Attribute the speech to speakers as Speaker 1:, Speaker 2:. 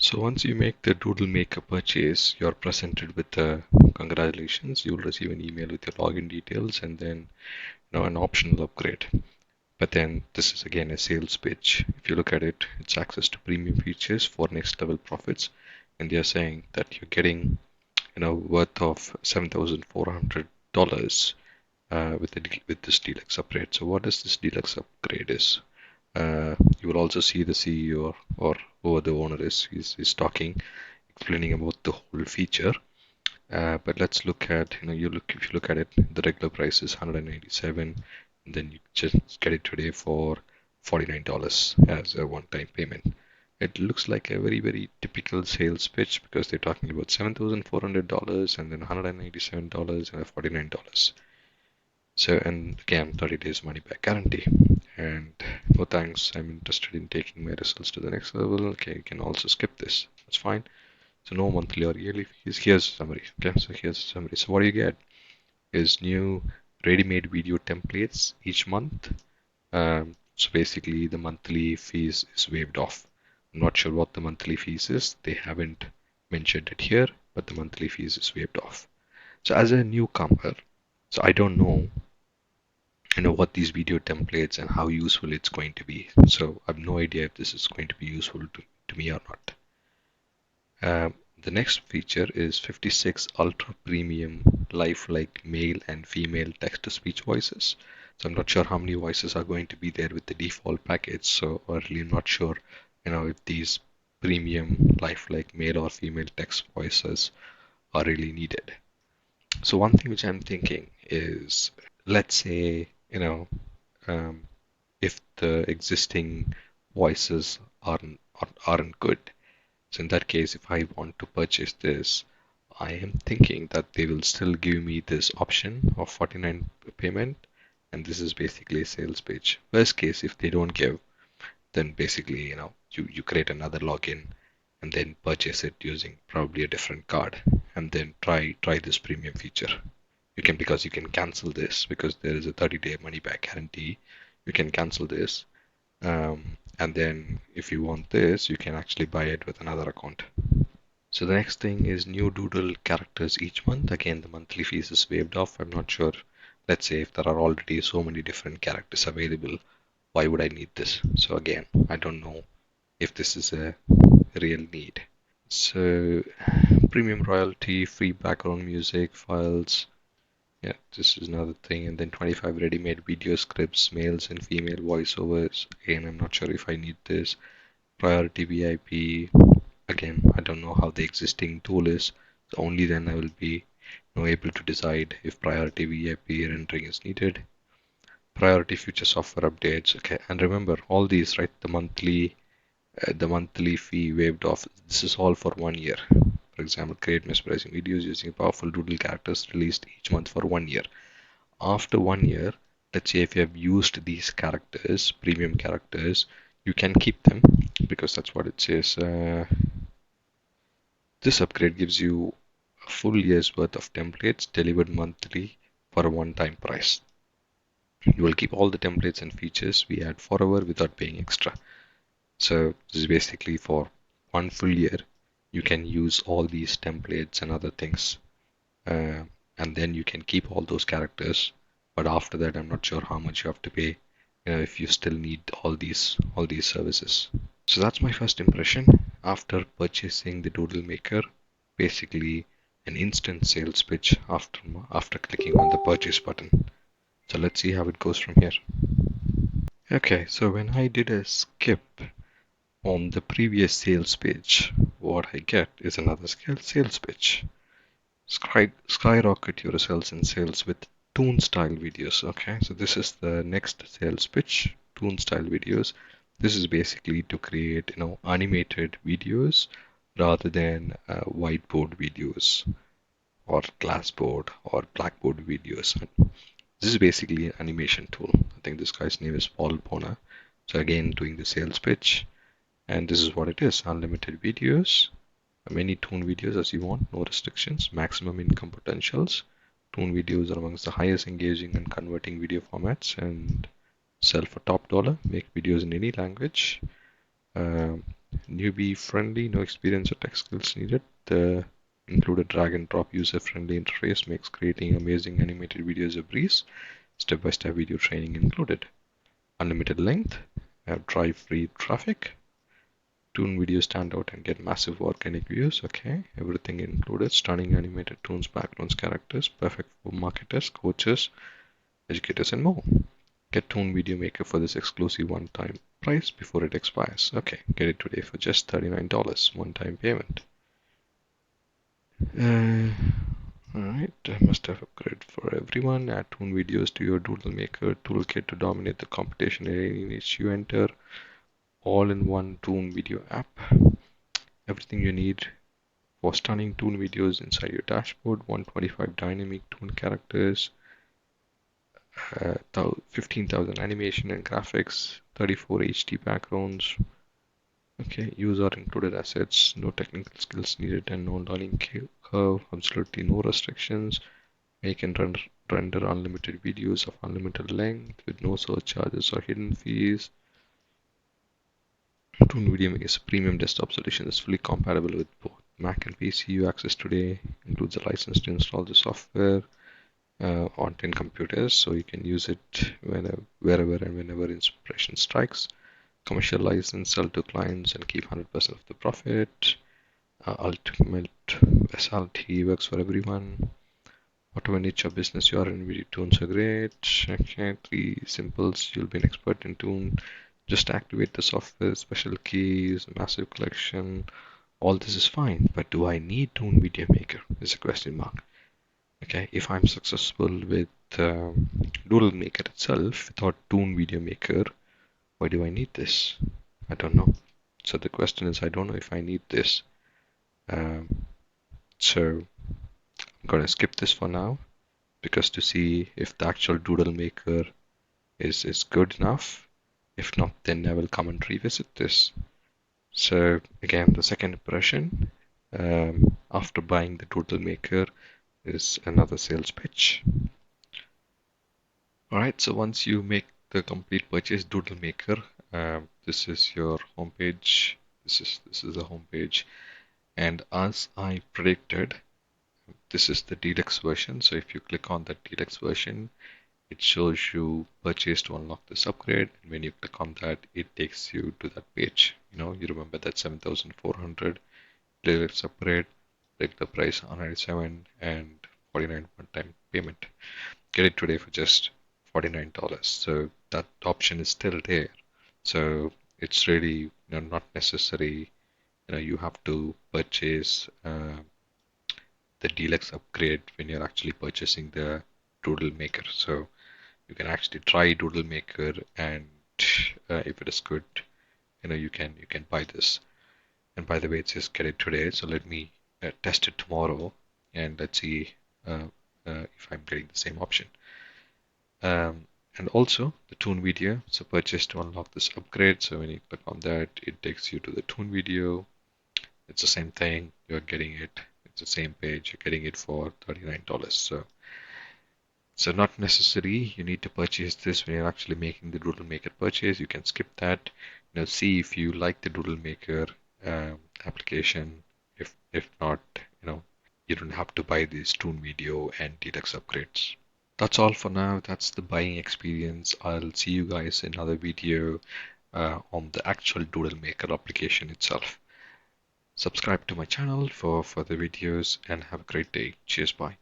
Speaker 1: So once you make the Doodlemaker purchase, you're presented with the congratulations. You'll receive an email with your login details and then an optional upgrade. But then this is again a sales pitch. If you look at it, it's access to premium features for next level profits, and they're saying that you're getting worth of $7,400 with this deluxe upgrade. So what does this deluxe upgrade is? You will also see the CEO or whoever the owner is. He's talking, explaining about the whole feature. But let's look at if you look at it, the regular price is 197, and then you just get it today for $49 as a one-time payment. It looks like a very, very typical sales pitch because they're talking about $7,400 and then $197 and $49. So, and again, 30 days money back guarantee. And no thanks, I'm interested in taking my results to the next level. Okay, you can also skip this. That's fine. So no monthly or yearly fees. Here's a summary. Okay, so here's a summary. So what you get is new ready-made video templates each month. So basically the monthly fees is waived off. I'm not sure what the monthly fees is. They haven't mentioned it here, but the monthly fees is waived off. So as a newcomer, so I don't know what these video templates and how useful it's going to be. So I have no idea if this is going to be useful to me or not. The next feature is 56 ultra premium lifelike male and female text-to-speech voices. So I'm not sure how many voices are going to be there with the default package. So I'm really not sure, if these premium lifelike male or female text voices are really needed. So one thing which I'm thinking is, let's say, if the existing voices aren't good. So in that case, if I want to purchase this, I am thinking that they will still give me this option of 49 payment, and this is basically a sales page. Worst case, if they don't give, then basically, you create another login and then purchase it using probably a different card, and then try this premium feature. Because you can cancel this because there is a 30-day money back guarantee. You can cancel this, and then if you want this, you can actually buy it with another account. So the next thing is new Doodle characters each month. Again, the monthly fees is waived off. I'm not sure. Let's say if there are already so many different characters available, why would I need this? So again, I don't know if this is a real need. So premium royalty, free background music files. Yeah, this is another thing. And then 25 ready-made video scripts, males and female voiceovers. Again, I'm not sure if I need this. Priority VIP. Again, I don't know how the existing tool is. So only then I will be able to decide if priority VIP rendering is needed. Priority future software updates. Okay, and remember all these, right? The monthly fee waived off. This is all for 1 year. For example, create mesmerizing videos using powerful doodle characters released each month for 1 year. After 1 year, let's say if you have used these characters, premium characters, you can keep them because that's what it says. This upgrade gives you a full year's worth of templates delivered monthly for a one-time price. You will keep all the templates and features we add forever without paying extra. So this is basically for 1 full year. You can use all these templates and other things, and then you can keep all those characters. But after that, I'm not sure how much you have to pay if you still need all these services. So that's my first impression after purchasing the Doodlemaker. Basically, an instant sales pitch after clicking on the purchase button. So let's see how it goes from here. Okay, so when I did a skip on the previous sales page, what I get is another sales pitch. Skyrocket your results in sales with toon style videos. Okay, so this is the next sales pitch, toon style videos. This is basically to create animated videos rather than whiteboard videos or glassboard or blackboard videos. This is basically an animation tool. I think this guy's name is Paul Bona. So again, doing the sales pitch, and this is what it is: unlimited videos, many toon videos as you want, no restrictions, maximum income potentials. Toon videos are amongst the highest engaging and converting video formats and sell for top dollar. Make videos in any language. Newbie friendly, no experience or tech skills needed. The included drag and drop user friendly interface makes creating amazing animated videos a breeze. Step by step video training included. Unlimited length, drive free traffic. Toon videos stand out and get massive organic views. Okay, everything included. Stunning animated toons, backgrounds, characters, perfect for marketers, coaches, educators, and more. Get Toon Video Maker for this exclusive one-time price before it expires. Okay, get it today for just $39, one-time payment. Alright, I must have upgraded for everyone. Add Toon videos to your Doodlemaker toolkit to dominate the competition in any niche you enter. All-in-one Toon video app. Everything you need for stunning Toon videos inside your dashboard. 125 dynamic Toon characters, 15,000 animation and graphics, 34 HD backgrounds. Okay, use our included assets, no technical skills needed and no learning curve, absolutely no restrictions. Make and render unlimited videos of unlimited length with no surcharges or hidden fees. Toon Video is a premium desktop solution that's fully compatible with both Mac and PC. You access today includes a license to install the software on 10 computers, so you can use it wherever and whenever inspiration strikes. Commercial license, sell to clients and keep 100% of the profit. Ultimate SLT works for everyone. Whatever niche of business you are in, video tunes are great. Okay, 3 simples, you'll be an expert in tune. Just activate the software, special keys, massive collection. All this is fine, but do I need Toon Video Maker? Is a question mark. Okay, if I'm successful with Doodle Maker itself without Toon Video Maker, why do I need this? I don't know. So the question is, I don't know if I need this. So I'm gonna skip this for now, because to see if the actual Doodle Maker is good enough. If not, then I will come and revisit this. So again, the second impression after buying the Doodle Maker is another sales pitch. Alright, so once you make the complete purchase, Doodlemaker, this is your homepage. This is the homepage, and as I predicted, this is the deluxe version. So if you click on the deluxe version, it shows you purchase to unlock this upgrade, and when you click on that, it takes you to that page. You remember that 7,400 deluxe upgrade, take the price 197 and 49 one-time payment. Get it today for just $49. So that option is still there. So it's really not necessary. You have to purchase the deluxe upgrade when you're actually purchasing the Doodle Maker. So you can actually try Doodle Maker, and if it is good, you can buy this. And by the way, it says get it today. So let me test it tomorrow, and let's see if I'm getting the same option. And also the Toon video, so purchase to unlock this upgrade. So when you click on that, it takes you to the Toon video. It's the same thing, you're getting it, it's the same page, you're getting it for $39. So not necessary you need to purchase this when you're actually making the Doodle Maker purchase. You can skip that. See if you like the Doodle Maker application. If not, you don't have to buy this Toon video and deluxe upgrades. That's all for now. That's the buying experience. I'll see you guys in another video on the actual Doodle Maker application itself. Subscribe to my channel for further videos and have a great day. Cheers, bye.